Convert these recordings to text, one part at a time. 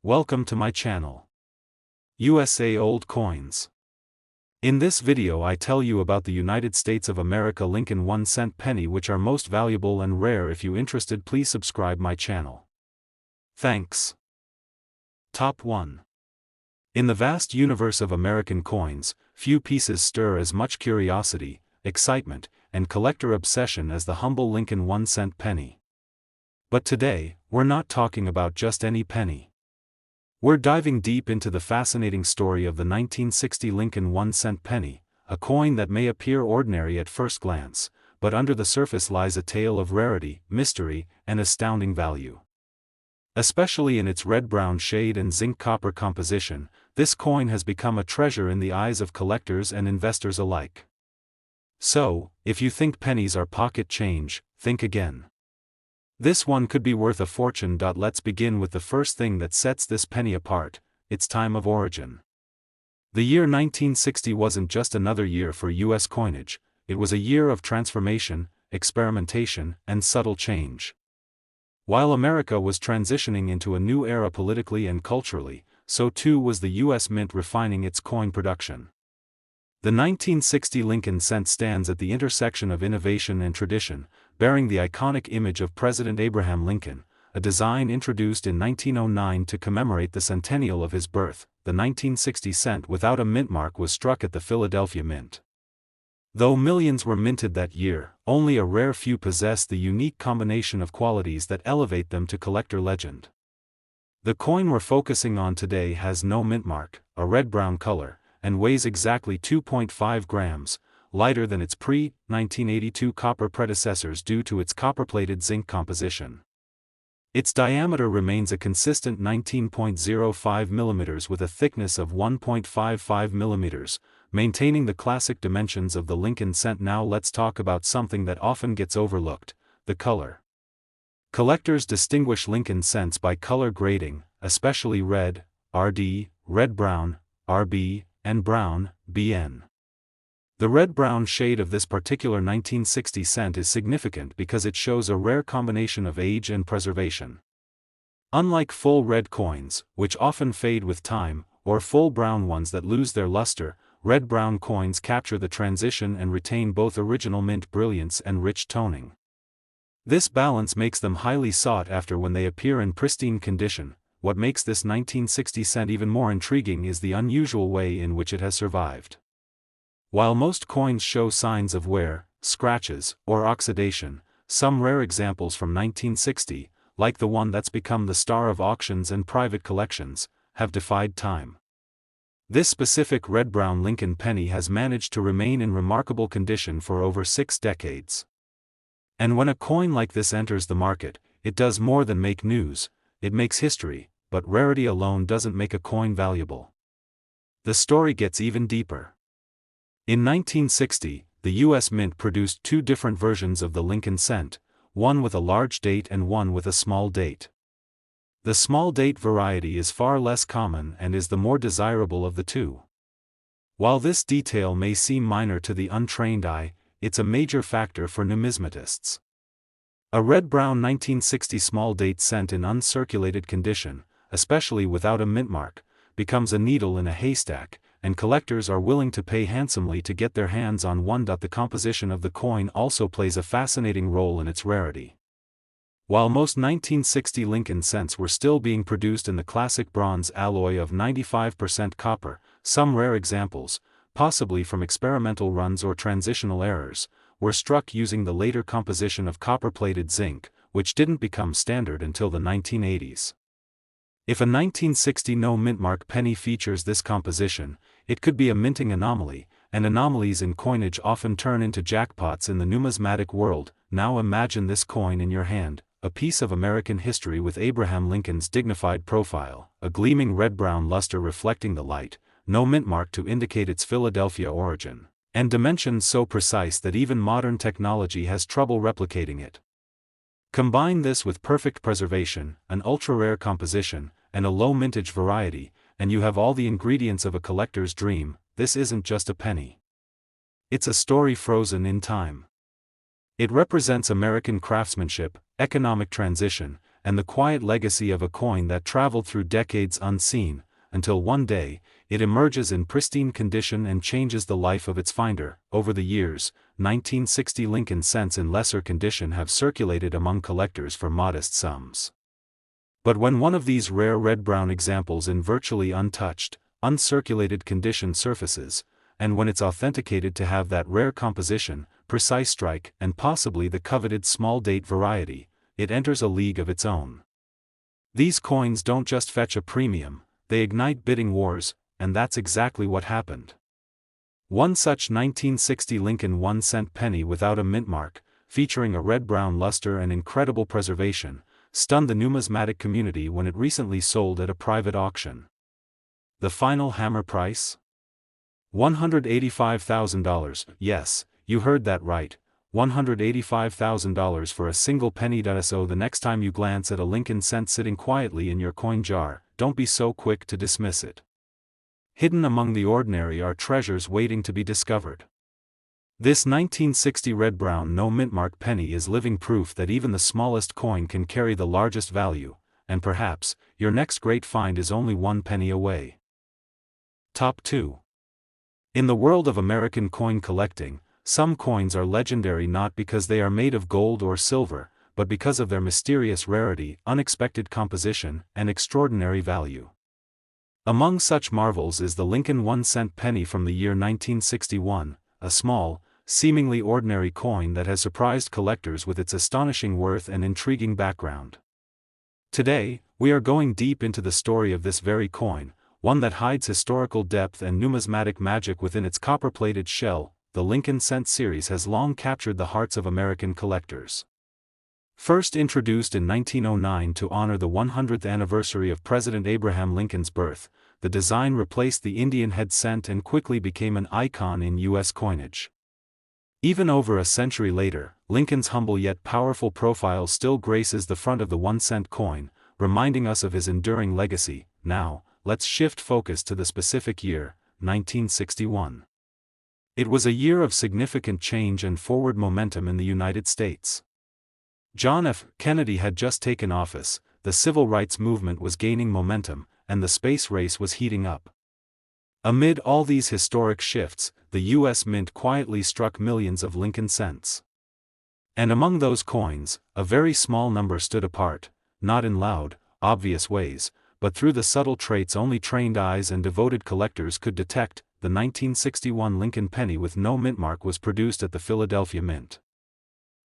Welcome to my channel. USA Old Coins. In this video I tell you about the United States of America Lincoln 1-cent penny, which are most valuable and rare. If you interested, please subscribe my channel. Thanks. Top 1. In the vast universe of American coins, few pieces stir as much curiosity, excitement, and collector obsession as the humble Lincoln 1-cent penny. But today, we're not talking about just any penny. We're diving deep into the fascinating story of the 1960 Lincoln 1-cent penny, a coin that may appear ordinary at first glance, but under the surface lies a tale of rarity, mystery, and astounding value. Especially in its red-brown shade and zinc-copper composition, this coin has become a treasure in the eyes of collectors and investors alike. So, if you think pennies are pocket change, think again. This one could be worth a fortune. Let's begin with the first thing that sets this penny apart: its time of origin. The year 1960 wasn't just another year for U.S. coinage, it was a year of transformation, experimentation, and subtle change. While America was transitioning into a new era politically and culturally, so too was the U.S. Mint refining its coin production. The 1960 Lincoln cent stands at the intersection of innovation and tradition, bearing the iconic image of President Abraham Lincoln, a design introduced in 1909 to commemorate the centennial of his birth. The 1960 cent without a mint mark was struck at the Philadelphia Mint. Though millions were minted that year, only a rare few possessed the unique combination of qualities that elevate them to collector legend. The coin we're focusing on today has no mint mark, a red-brown color, and weighs exactly 2.5 grams, lighter than its pre-1982 copper predecessors due to its copper-plated zinc composition. Its diameter remains a consistent 19.05 mm with a thickness of 1.55 mm, maintaining the classic dimensions of the Lincoln cent. Now let's talk about something that often gets overlooked: the color. Collectors distinguish Lincoln cents by color grading, especially red, RD, red-brown, RB, and brown, BN. The red-brown shade of this particular 1960 cent is significant because it shows a rare combination of age and preservation. Unlike full red coins, which often fade with time, or full brown ones that lose their luster, red-brown coins capture the transition and retain both original mint brilliance and rich toning. This balance makes them highly sought after when they appear in pristine condition. What makes this 1960 cent even more intriguing is the unusual way in which it has survived. While most coins show signs of wear, scratches, or oxidation, some rare examples from 1960, like the one that's become the star of auctions and private collections, have defied time. This specific red-brown Lincoln penny has managed to remain in remarkable condition for over 6 decades. And when a coin like this enters the market, it does more than make news, it makes history. But rarity alone doesn't make a coin valuable. The story gets even deeper. In 1960, the U.S. Mint produced 2 different versions of the Lincoln cent, one with a large date and one with a small date. The small date variety is far less common and is the more desirable of the two. While this detail may seem minor to the untrained eye, it's a major factor for numismatists. A red-brown 1960 small date cent in uncirculated condition, especially without a mint mark, becomes a needle in a haystack, and collectors are willing to pay handsomely to get their hands on one. The composition of the coin also plays a fascinating role in its rarity. While most 1960 Lincoln cents were still being produced in the classic bronze alloy of 95% copper, some rare examples, possibly from experimental runs or transitional errors, were struck using the later composition of copper-plated zinc, which didn't become standard until the 1980s. If a 1960 no-mint mark penny features this composition, it could be a minting anomaly, and anomalies in coinage often turn into jackpots in the numismatic world. Now imagine this coin in your hand, a piece of American history with Abraham Lincoln's dignified profile, a gleaming red-brown luster reflecting the light, no mint mark to indicate its Philadelphia origin, and dimensions so precise that even modern technology has trouble replicating it. Combine this with perfect preservation, an ultra-rare composition, and a low mintage variety, and you have all the ingredients of a collector's dream. This isn't just a penny. It's a story frozen in time. It represents American craftsmanship, economic transition, and the quiet legacy of a coin that traveled through decades unseen, until one day, it emerges in pristine condition and changes the life of its finder. Over the years, 1960 Lincoln cents in lesser condition have circulated among collectors for modest sums. But when one of these rare red-brown examples in virtually untouched, uncirculated condition surfaces, and when it's authenticated to have that rare composition, precise strike, and possibly the coveted small-date variety, it enters a league of its own. These coins don't just fetch a premium, they ignite bidding wars, and that's exactly what happened. One such 1960 Lincoln 1-cent penny without a mint mark, featuring a red-brown luster and incredible preservation, stunned the numismatic community when it recently sold at a private auction. The final hammer price? $185,000. Yes, you heard that right, $185,000 for a single penny. So the next time you glance at a Lincoln cent sitting quietly in your coin jar, don't be so quick to dismiss it. Hidden among the ordinary are treasures waiting to be discovered. This 1960 red-brown no-mint-mark penny is living proof that even the smallest coin can carry the largest value, and perhaps, your next great find is only one penny away. Top 2. In the world of American coin collecting, some coins are legendary not because they are made of gold or silver, but because of their mysterious rarity, unexpected composition, and extraordinary value. Among such marvels is the Lincoln 1-cent penny from the year 1961, a small, seemingly ordinary coin that has surprised collectors with its astonishing worth and intriguing background. Today, we are going deep into the story of this very coin, one that hides historical depth and numismatic magic within its copper-plated shell. The Lincoln cent series has long captured the hearts of American collectors. First introduced in 1909 to honor the 100th anniversary of President Abraham Lincoln's birth, the design replaced the Indian head cent and quickly became an icon in U.S. coinage. Even over a century later, Lincoln's humble yet powerful profile still graces the front of the 1-cent coin, reminding us of his enduring legacy. Now, let's shift focus to the specific year, 1961. It was a year of significant change and forward momentum in the United States. John F. Kennedy had just taken office, the civil rights movement was gaining momentum, and the space race was heating up. Amid all these historic shifts, the U.S. Mint quietly struck millions of Lincoln cents. And among those coins, a very small number stood apart, not in loud, obvious ways, but through the subtle traits only trained eyes and devoted collectors could detect. The 1961 Lincoln penny with no mint mark was produced at the Philadelphia Mint.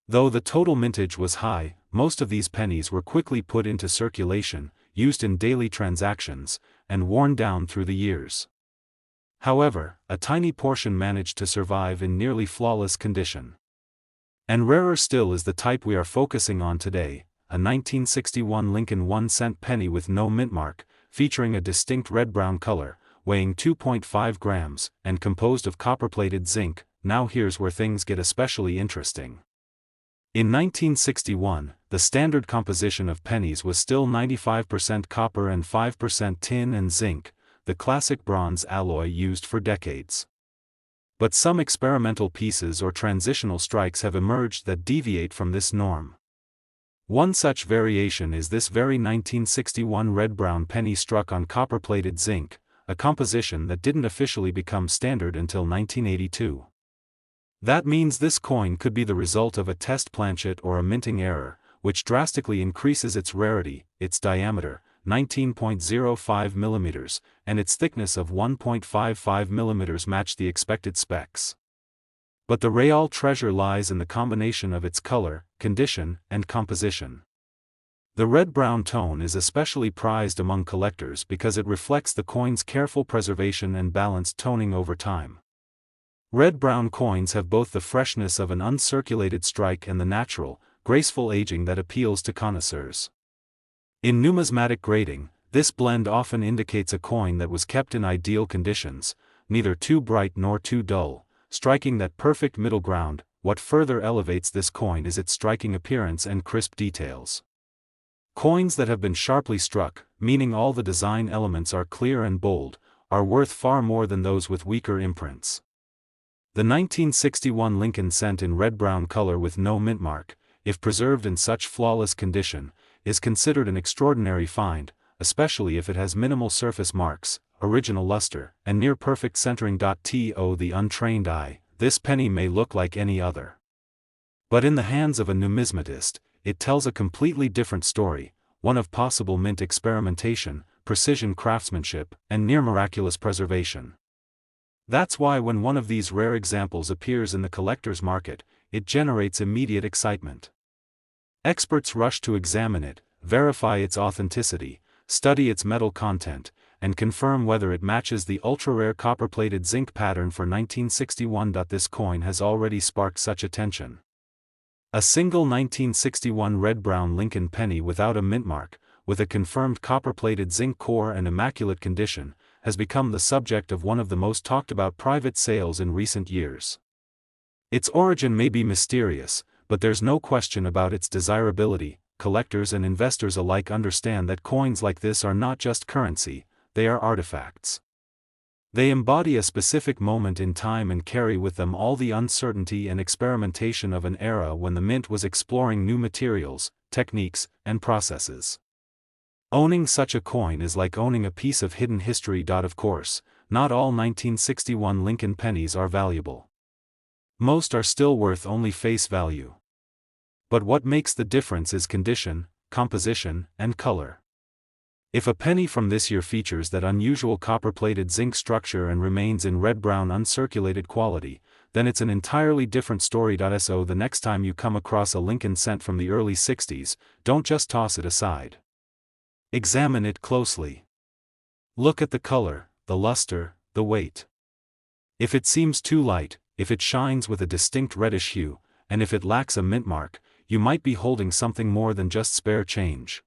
Though the total mintage was high, most of these pennies were quickly put into circulation, used in daily transactions, and worn down through the years. However, a tiny portion managed to survive in nearly flawless condition. And rarer still is the type we are focusing on today, a 1961 Lincoln 1-cent penny with no mint mark, featuring a distinct red-brown color, weighing 2.5 grams, and composed of copper-plated zinc. Now here's where things get especially interesting. In 1961, the standard composition of pennies was still 95% copper and 5% tin and zinc, the classic bronze alloy used for decades. But some experimental pieces or transitional strikes have emerged that deviate from this norm. One such variation is this very 1961 red-brown penny struck on copper-plated zinc, a composition that didn't officially become standard until 1982. That means this coin could be the result of a test planchet or a minting error, which drastically increases its rarity. Its diameter, 19.05 mm, and its thickness of 1.55 mm match the expected specs. But the real treasure lies in the combination of its color, condition, and composition. The red-brown tone is especially prized among collectors because it reflects the coin's careful preservation and balanced toning over time. Red-brown coins have both the freshness of an uncirculated strike and the natural, graceful aging that appeals to connoisseurs. In numismatic grading, this blend often indicates a coin that was kept in ideal conditions, neither too bright nor too dull, striking that perfect middle ground. What further elevates this coin is its striking appearance and crisp details. Coins that have been sharply struck, meaning all the design elements are clear and bold, are worth far more than those with weaker imprints. The 1961 Lincoln cent in red-brown color with no mint mark, if preserved in such flawless condition, is considered an extraordinary find, especially if it has minimal surface marks, original luster, and near-perfect centering. To the untrained eye, this penny may look like any other. But in the hands of a numismatist, it tells a completely different story, one of possible mint experimentation, precision craftsmanship, and near-miraculous preservation. That's why when one of these rare examples appears in the collector's market, it generates immediate excitement. Experts rush to examine it, verify its authenticity, study its metal content, and confirm whether it matches the ultra-rare copper-plated zinc pattern for 1961. This coin has already sparked such attention. A single 1961 red-brown Lincoln penny without a mint mark, with a confirmed copper-plated zinc core and immaculate condition, has become the subject of one of the most talked-about private sales in recent years. Its origin may be mysterious, but there's no question about its desirability. Collectors and investors alike understand that coins like this are not just currency, they are artifacts. They embody a specific moment in time and carry with them all the uncertainty and experimentation of an era when the mint was exploring new materials, techniques, and processes. Owning such a coin is like owning a piece of hidden history. Of course, not all 1961 Lincoln pennies are valuable. Most are still worth only face value. But what makes the difference is condition, composition, and color. If a penny from this year features that unusual copper-plated zinc structure and remains in red-brown uncirculated quality, then it's an entirely different story. So the next time you come across a Lincoln cent from the early 60s, don't just toss it aside. Examine it closely. Look at the color, the luster, the weight. If it seems too light, if it shines with a distinct reddish hue, and if it lacks a mint mark, you might be holding something more than just spare change.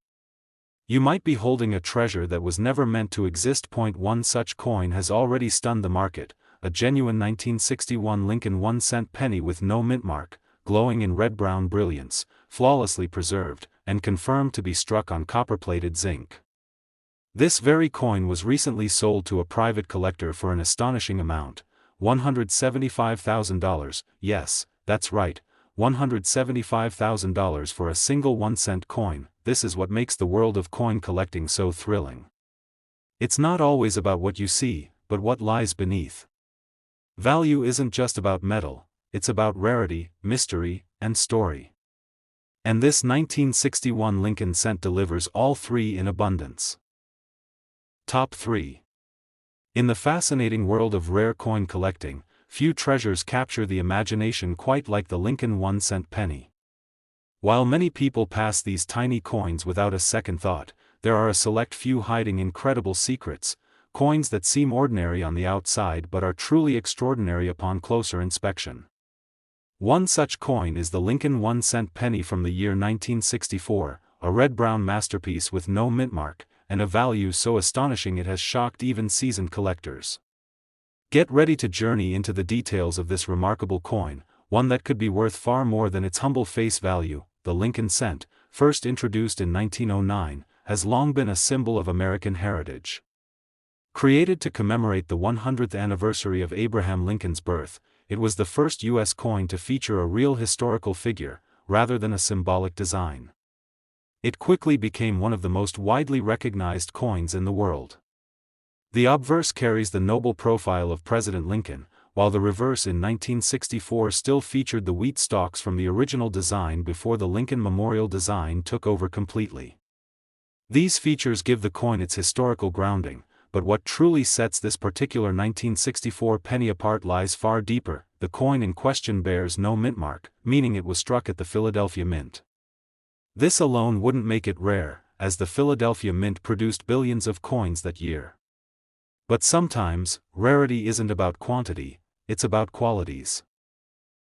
You might be holding a treasure that was never meant to exist. One such coin has already stunned the market, a genuine 1961 Lincoln 1-cent penny with no mint mark, glowing in red-brown brilliance, flawlessly preserved, and confirmed to be struck on copper-plated zinc. This very coin was recently sold to a private collector for an astonishing amount, $175,000, yes, that's right, $175,000 for a single 1-cent coin. This is what makes the world of coin collecting so thrilling. It's not always about what you see, but what lies beneath. Value isn't just about metal, it's about rarity, mystery, and story. And this 1961 Lincoln cent delivers all three in abundance. Top 3. In the fascinating world of rare coin collecting, few treasures capture the imagination quite like the Lincoln 1-cent penny. While many people pass these tiny coins without a second thought, there are a select few hiding incredible secrets, coins that seem ordinary on the outside but are truly extraordinary upon closer inspection. One such coin is the Lincoln 1-cent penny from the year 1964, a red-brown masterpiece with no mint mark, and a value so astonishing it has shocked even seasoned collectors. Get ready to journey into the details of this remarkable coin, one that could be worth far more than its humble face value. The Lincoln cent, first introduced in 1909, has long been a symbol of American heritage. Created to commemorate the 100th anniversary of Abraham Lincoln's birth, it was the first U.S. coin to feature a real historical figure, rather than a symbolic design. It quickly became one of the most widely recognized coins in the world. The obverse carries the noble profile of President Lincoln, while the reverse in 1964 still featured the wheat stalks from the original design before the Lincoln Memorial design took over completely. These features give the coin its historical grounding, but what truly sets this particular 1964 penny apart lies far deeper. The coin in question bears no mint mark, meaning it was struck at the Philadelphia Mint. This alone wouldn't make it rare, as the Philadelphia Mint produced billions of coins that year. But sometimes, rarity isn't about quantity, it's about qualities.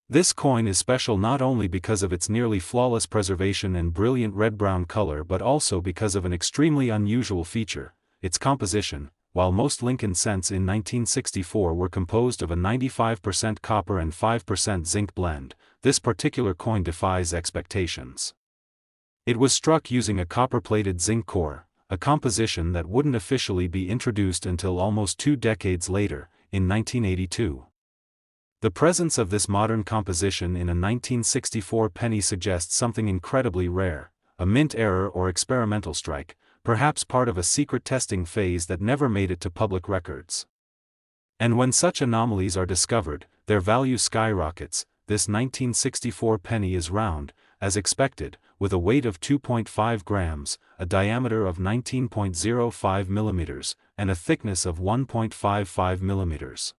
This coin is special not only because of its nearly flawless preservation and brilliant red-brown color but also because of an extremely unusual feature, its composition. While most Lincoln cents in 1964 were composed of a 95% copper and 5% zinc blend, this particular coin defies expectations. It was struck using a copper-plated zinc core, a composition that wouldn't officially be introduced until almost 2 decades later, in 1982. The presence of this modern composition in a 1964 penny suggests something incredibly rare, a mint error or experimental strike, perhaps part of a secret testing phase that never made it to public records. And when such anomalies are discovered, their value skyrockets. This 1964 penny is round, as expected, with a weight of 2.5 grams, a diameter of 19.05 millimeters, and a thickness of 1.55 millimeters.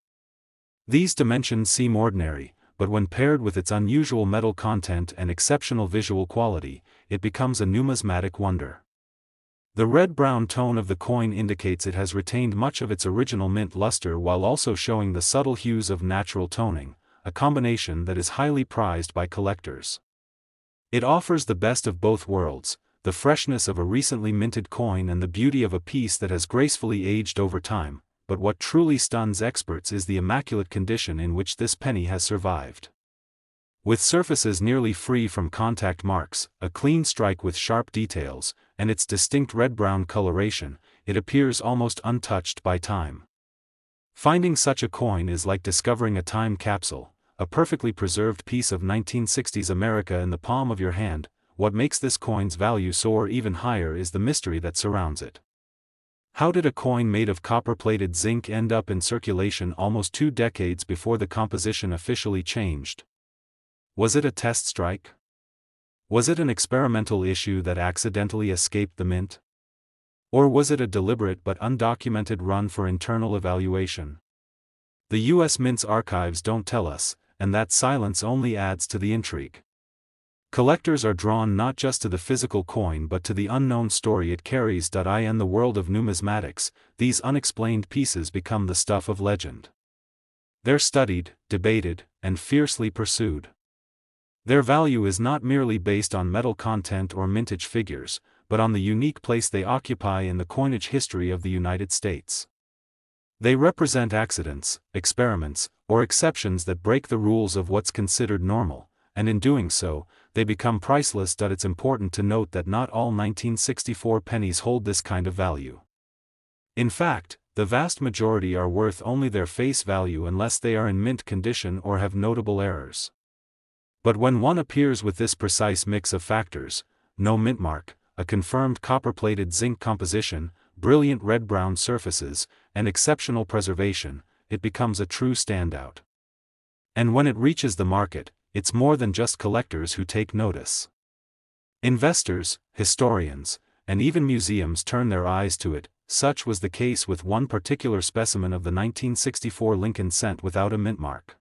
These dimensions seem ordinary, but when paired with its unusual metal content and exceptional visual quality, it becomes a numismatic wonder. The red-brown tone of the coin indicates it has retained much of its original mint luster while also showing the subtle hues of natural toning, a combination that is highly prized by collectors. It offers the best of both worlds, the freshness of a recently minted coin and the beauty of a piece that has gracefully aged over time, but what truly stuns experts is the immaculate condition in which this penny has survived. With surfaces nearly free from contact marks, a clean strike with sharp details, and its distinct red-brown coloration, it appears almost untouched by time. Finding such a coin is like discovering a time capsule, a perfectly preserved piece of 1960s America in the palm of your hand. What makes this coin's value soar even higher is the mystery that surrounds it. How did a coin made of copper-plated zinc end up in circulation almost 2 decades before the composition officially changed? Was it a test strike? Was it an experimental issue that accidentally escaped the mint? Or was it a deliberate but undocumented run for internal evaluation? The U.S. Mint's archives don't tell us, and that silence only adds to the intrigue. Collectors are drawn not just to the physical coin but to the unknown story it carries. In the world of numismatics, these unexplained pieces become the stuff of legend. They're studied, debated, and fiercely pursued. Their value is not merely based on metal content or mintage figures, but on the unique place they occupy in the coinage history of the United States. They represent accidents, experiments, or exceptions that break the rules of what's considered normal, and in doing so, they become priceless. It's important to note that not all 1964 pennies hold this kind of value. In fact, the vast majority are worth only their face value unless they are in mint condition or have notable errors. But when one appears with this precise mix of factors, no mint mark, a confirmed copper-plated zinc composition, brilliant red-brown surfaces, and exceptional preservation, it becomes a true standout. And when it reaches the market, it's more than just collectors who take notice. Investors, historians, and even museums turn their eyes to it. Such was the case with one particular specimen of the 1964 Lincoln cent without a mint mark.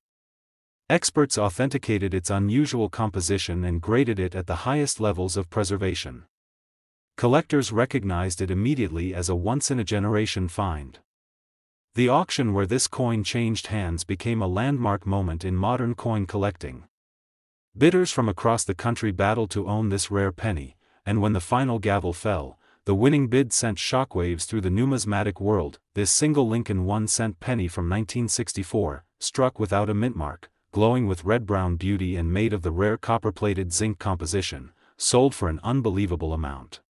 Experts authenticated its unusual composition and graded it at the highest levels of preservation. Collectors recognized it immediately as a once-in-a-generation find. The auction where this coin changed hands became a landmark moment in modern coin collecting. Bidders from across the country battled to own this rare penny, and when the final gavel fell, the winning bid sent shockwaves through the numismatic world. This single Lincoln 1-cent penny from 1964, struck without a mint mark, glowing with red-brown beauty and made of the rare copper-plated zinc composition, sold for an unbelievable amount.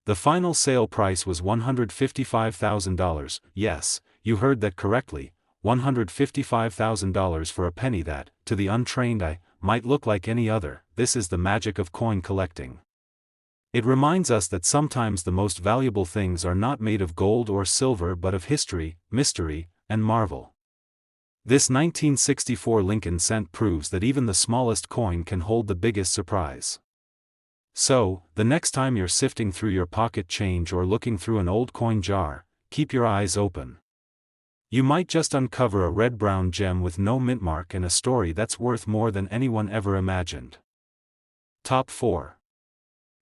The final sale price was $155,000, yes, you heard that correctly, $155,000 for a penny that, to the untrained eye, might look like any other. This is the magic of coin collecting. It reminds us that sometimes the most valuable things are not made of gold or silver but of history, mystery, and marvel. This 1964 Lincoln cent proves that even the smallest coin can hold the biggest surprise. So, the next time you're sifting through your pocket change or looking through an old coin jar, keep your eyes open. You might just uncover a red-brown gem with no mint mark and a story that's worth more than anyone ever imagined. Top 4.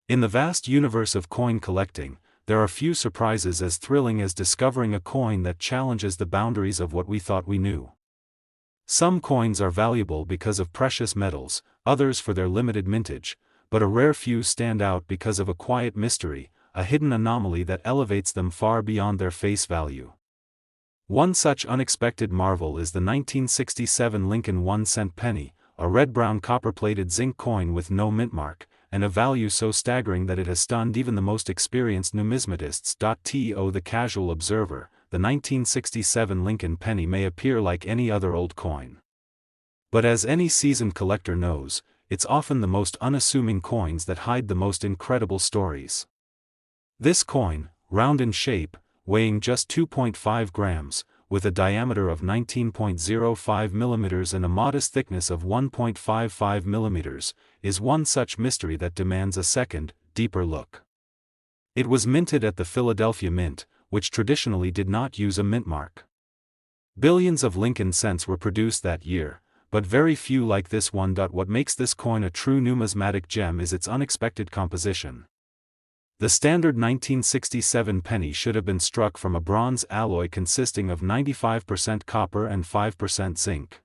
In the vast universe of coin collecting, there are few surprises as thrilling as discovering a coin that challenges the boundaries of what we thought we knew. Some coins are valuable because of precious metals, others for their limited mintage, but a rare few stand out because of a quiet mystery, a hidden anomaly that elevates them far beyond their face value. One such unexpected marvel is the 1967 Lincoln 1-cent penny, a red-brown copper-plated zinc coin with no mint mark, and a value so staggering that it has stunned even the most experienced numismatists. To the casual observer, the 1967 Lincoln penny may appear like any other old coin. But as any seasoned collector knows, it's often the most unassuming coins that hide the most incredible stories. This coin, round in shape, weighing just 2.5 grams, with a diameter of 19.05 millimeters and a modest thickness of 1.55 millimeters, is one such mystery that demands a second, deeper look. It was minted at the Philadelphia Mint, which traditionally did not use a mint mark. Billions of Lincoln cents were produced that year, but very few like this one. What makes this coin a true numismatic gem is its unexpected composition. The standard 1967 penny should have been struck from a bronze alloy consisting of 95% copper and 5% zinc.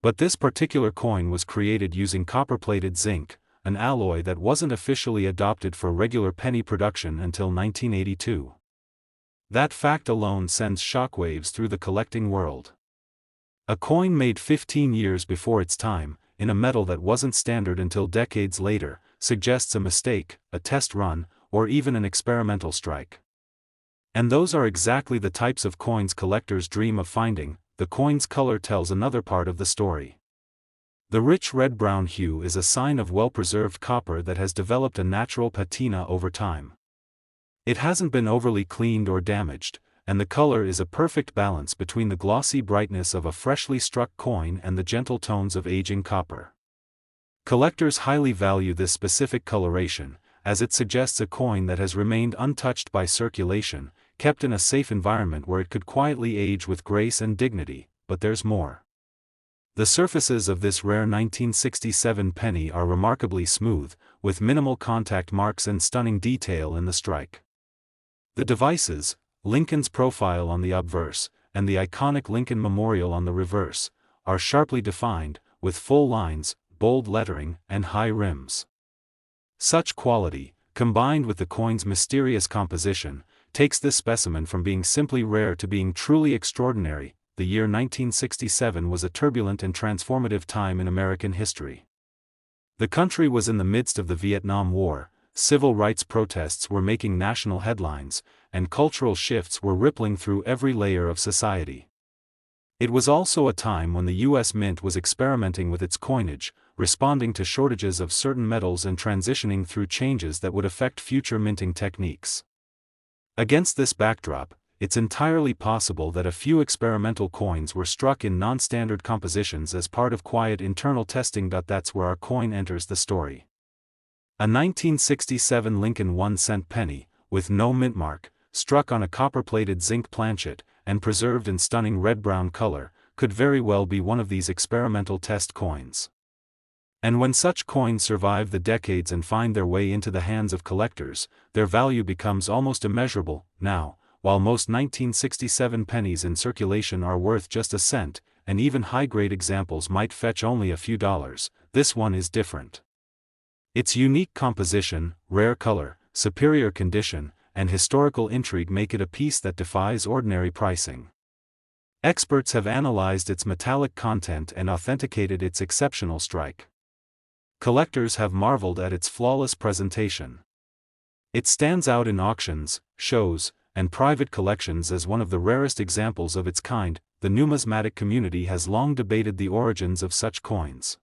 But this particular coin was created using copper-plated zinc, an alloy that wasn't officially adopted for regular penny production until 1982. That fact alone sends shockwaves through the collecting world. A coin made 15 years before its time, in a metal that wasn't standard until decades later, suggests a mistake, a test run, or even an experimental strike. And those are exactly the types of coins collectors dream of finding. The coin's color tells another part of the story. The rich red-brown hue is a sign of well-preserved copper that has developed a natural patina over time. It hasn't been overly cleaned or damaged, and the color is a perfect balance between the glossy brightness of a freshly struck coin and the gentle tones of aging copper. Collectors highly value this specific coloration, as it suggests a coin that has remained untouched by circulation, kept in a safe environment where it could quietly age with grace and dignity. But there's more. The surfaces of this rare 1967 penny are remarkably smooth, with minimal contact marks and stunning detail in the strike. The devices, Lincoln's profile on the obverse, and the iconic Lincoln Memorial on the reverse, are sharply defined, with full lines, bold lettering, and high rims. Such quality, combined with the coin's mysterious composition, takes this specimen from being simply rare to being truly extraordinary. The year 1967 was a turbulent and transformative time in American history. The country was in the midst of the Vietnam War, civil rights protests were making national headlines, and cultural shifts were rippling through every layer of society. It was also a time when the U.S. Mint was experimenting with its coinage, responding to shortages of certain metals and transitioning through changes that would affect future minting techniques. Against this backdrop, it's entirely possible that a few experimental coins were struck in non-standard compositions as part of quiet internal testing. That's where our coin enters the story. A 1967 Lincoln 1-cent penny, with no mint mark, struck on a copper-plated zinc planchet, and preserved in stunning red-brown color, could very well be one of these experimental test coins. And when such coins survive the decades and find their way into the hands of collectors, their value becomes almost immeasurable. Now, while most 1967 pennies in circulation are worth just a cent, and even high-grade examples might fetch only a few dollars, this one is different. Its unique composition, rare color, superior condition, and historical intrigue make it a piece that defies ordinary pricing. Experts have analyzed its metallic content and authenticated its exceptional strike. Collectors have marveled at its flawless presentation. It stands out in auctions, shows, and private collections as one of the rarest examples of its kind. The numismatic community has long debated the origins of such coins.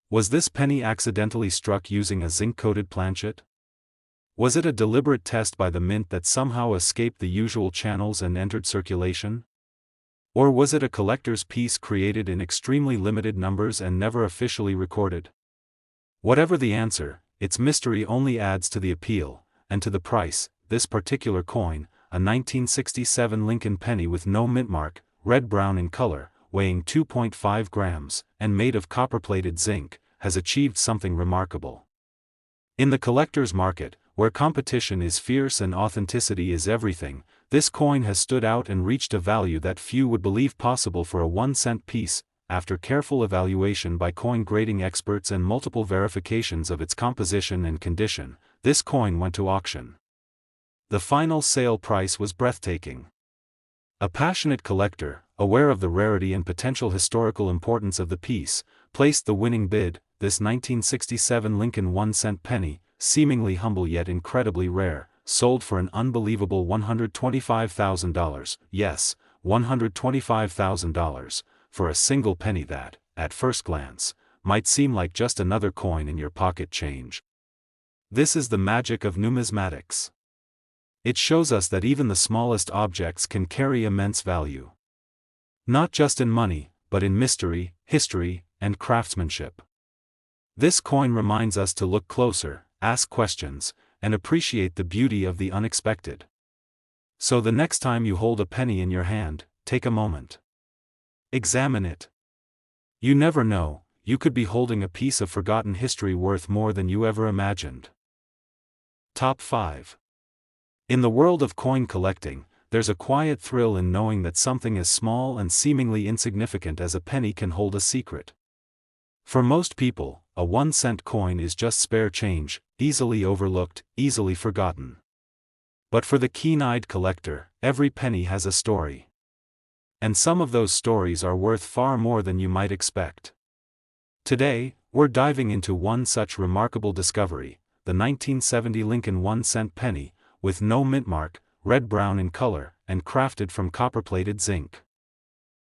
Was this penny accidentally struck using a zinc-coated planchet? Was it a deliberate test by the mint that somehow escaped the usual channels and entered circulation? Or was it a collector's piece created in extremely limited numbers and never officially recorded? Whatever the answer, its mystery only adds to the appeal, and to the price. This particular coin, a 1967 Lincoln penny with no mint mark, red-brown in color, weighing 2.5 grams, and made of copper-plated zinc, has achieved something remarkable. In the collector's market, where competition is fierce and authenticity is everything, this coin has stood out and reached a value that few would believe possible for a 1-cent piece. After careful evaluation by coin grading experts and multiple verifications of its composition and condition, this coin went to auction. The final sale price was breathtaking. A passionate collector, aware of the rarity and potential historical importance of the piece, placed the winning bid. This 1967 Lincoln 1-cent penny, seemingly humble yet incredibly rare, sold for an unbelievable $125,000, yes, $125,000, for a single penny that, at first glance, might seem like just another coin in your pocket change. This is the magic of numismatics. It shows us that even the smallest objects can carry immense value. Not just in money, but in mystery, history, and craftsmanship. This coin reminds us to look closer, ask questions, and appreciate the beauty of the unexpected. So the next time you hold a penny in your hand, take a moment. Examine it. You never know, you could be holding a piece of forgotten history worth more than you ever imagined. Top 5. In the world of coin collecting, there's a quiet thrill in knowing that something as small and seemingly insignificant as a penny can hold a secret. For most people, a 1-cent coin is just spare change, easily overlooked, easily forgotten. But for the keen-eyed collector, every penny has a story. And some of those stories are worth far more than you might expect. Today, we're diving into one such remarkable discovery, the 1970 Lincoln 1-cent penny, with no mint mark, red-brown in color, and crafted from copper-plated zinc.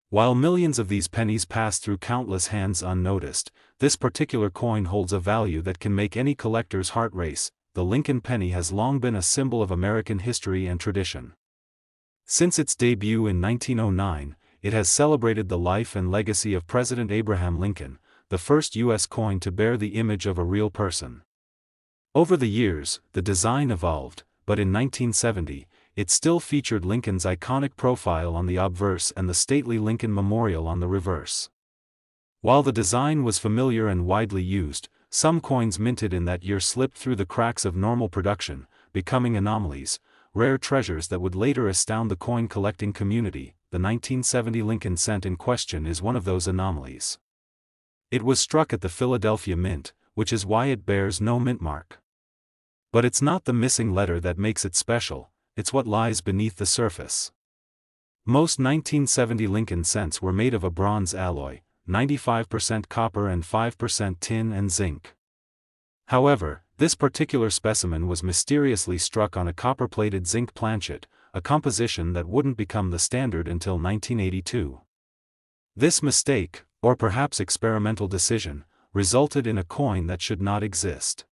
While millions of these pennies pass through countless hands unnoticed, this particular coin holds a value that can make any collector's heart race. The Lincoln penny has long been a symbol of American history and tradition. Since its debut in 1909, it has celebrated the life and legacy of President Abraham Lincoln, the first U.S. coin to bear the image of a real person. Over the years, the design evolved, but in 1970, it still featured Lincoln's iconic profile on the obverse and the stately Lincoln Memorial on the reverse. While the design was familiar and widely used, some coins minted in that year slipped through the cracks of normal production, becoming anomalies, rare treasures that would later astound the coin collecting community. The 1970 Lincoln cent in question is one of those anomalies. It was struck at the Philadelphia Mint, which is why it bears no mint mark. But it's not the missing letter that makes it special, it's what lies beneath the surface. Most 1970 Lincoln cents were made of a bronze alloy, 95% copper and 5% tin and zinc. However, this particular specimen was mysteriously struck on a copper-plated zinc planchet, a composition that wouldn't become the standard until 1982. This mistake, or perhaps experimental decision, resulted in a coin that should not exist.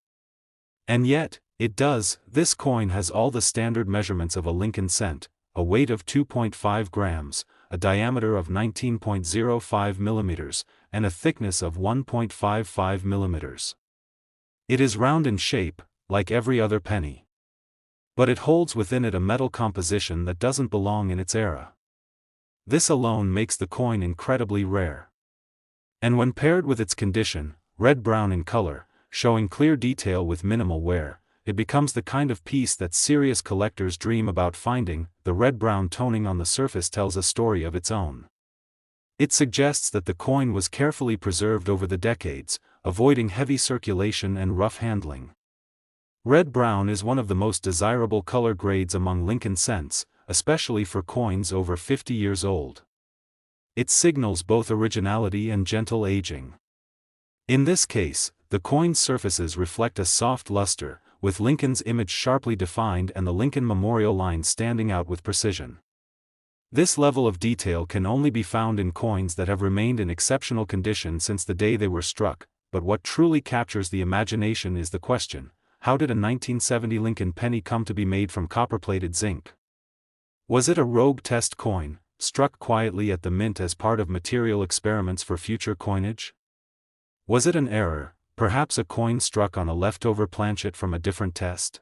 And yet, it does. This coin has all the standard measurements of a Lincoln cent, a weight of 2.5 grams, a diameter of 19.05 millimeters, and a thickness of 1.55 millimeters. It is round in shape, like every other penny. But it holds within it a metal composition that doesn't belong in its era. This alone makes the coin incredibly rare. And when paired with its condition, red-brown in color, showing clear detail with minimal wear, it becomes the kind of piece that serious collectors dream about finding. The red-brown toning on the surface tells a story of its own. It suggests that the coin was carefully preserved over the decades, avoiding heavy circulation and rough handling. Red-brown is one of the most desirable color grades among Lincoln cents, especially for coins over 50 years old. It signals both originality and gentle aging. In this case, the coin's surfaces reflect a soft luster, with Lincoln's image sharply defined and the Lincoln Memorial line standing out with precision. This level of detail can only be found in coins that have remained in exceptional condition since the day they were struck, but what truly captures the imagination is the question: how did a 1970 Lincoln penny come to be made from copper-plated zinc? Was it a rogue test coin, struck quietly at the mint as part of material experiments for future coinage? Was it an error, perhaps a coin struck on a leftover planchet from a different test?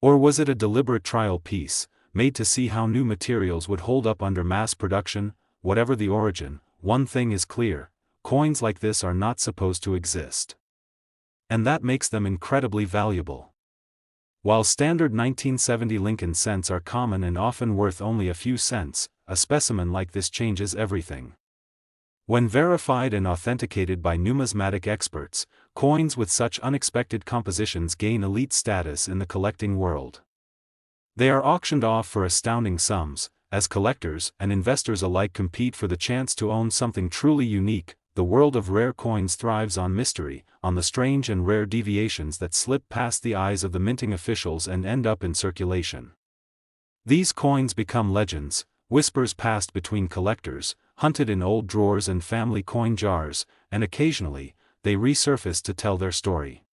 Or was it a deliberate trial piece, made to see how new materials would hold up under mass production? Whatever the origin, one thing is clear: coins like this are not supposed to exist. And that makes them incredibly valuable. While standard 1970 Lincoln cents are common and often worth only a few cents, a specimen like this changes everything. When verified and authenticated by numismatic experts, coins with such unexpected compositions gain elite status in the collecting world. They are auctioned off for astounding sums, as collectors and investors alike compete for the chance to own something truly unique. The world of rare coins thrives on mystery, on the strange and rare deviations that slip past the eyes of the minting officials and end up in circulation. These coins become legends, whispers passed between collectors, hunted in old drawers and family coin jars, and occasionally, they resurface to tell their story.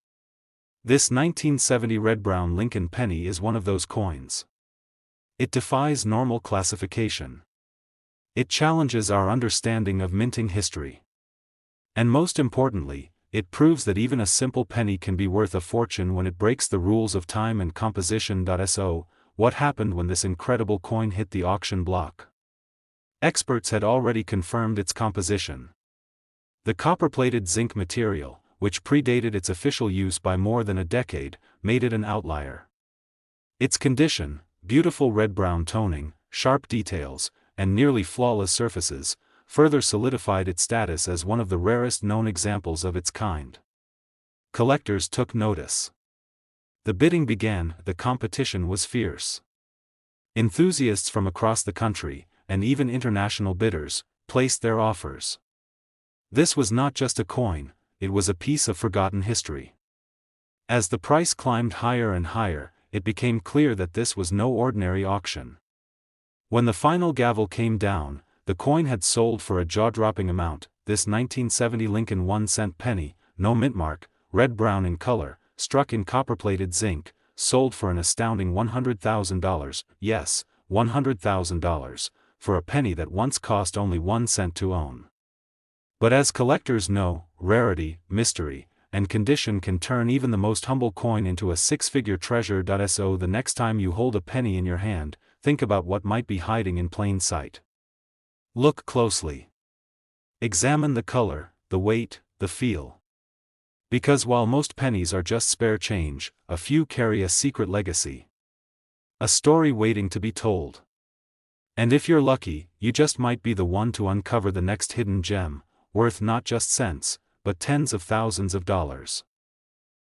This 1970 red-brown Lincoln penny is one of those coins. It defies normal classification. It challenges our understanding of minting history. And most importantly, it proves that even a simple penny can be worth a fortune when it breaks the rules of time and composition. So, what happened when this incredible coin hit the auction block? Experts had already confirmed its composition. The copper-plated zinc material, which predated its official use by more than a decade, made it an outlier. Its condition, beautiful red-brown toning, sharp details, and nearly flawless surfaces, further solidified its status as one of the rarest known examples of its kind. Collectors took notice. The bidding began, the competition was fierce. Enthusiasts from across the country, and even international bidders, placed their offers. This was not just a coin, it was a piece of forgotten history. As the price climbed higher and higher, it became clear that this was no ordinary auction. When the final gavel came down, the coin had sold for a jaw-dropping amount. This 1970 Lincoln 1-cent penny, no mint mark, red-brown in color, struck in copper-plated zinc, sold for an astounding $100,000, yes, $100,000, for a penny that once cost only 1 cent to own. But as collectors know, rarity, mystery, and condition can turn even the most humble coin into a six-figure treasure. So the next time you hold a penny in your hand, think about what might be hiding in plain sight. Look closely. Examine the color, the weight, the feel. Because while most pennies are just spare change, a few carry a secret legacy. A story waiting to be told. And if you're lucky, you just might be the one to uncover the next hidden gem, worth not just cents, but tens of thousands of dollars.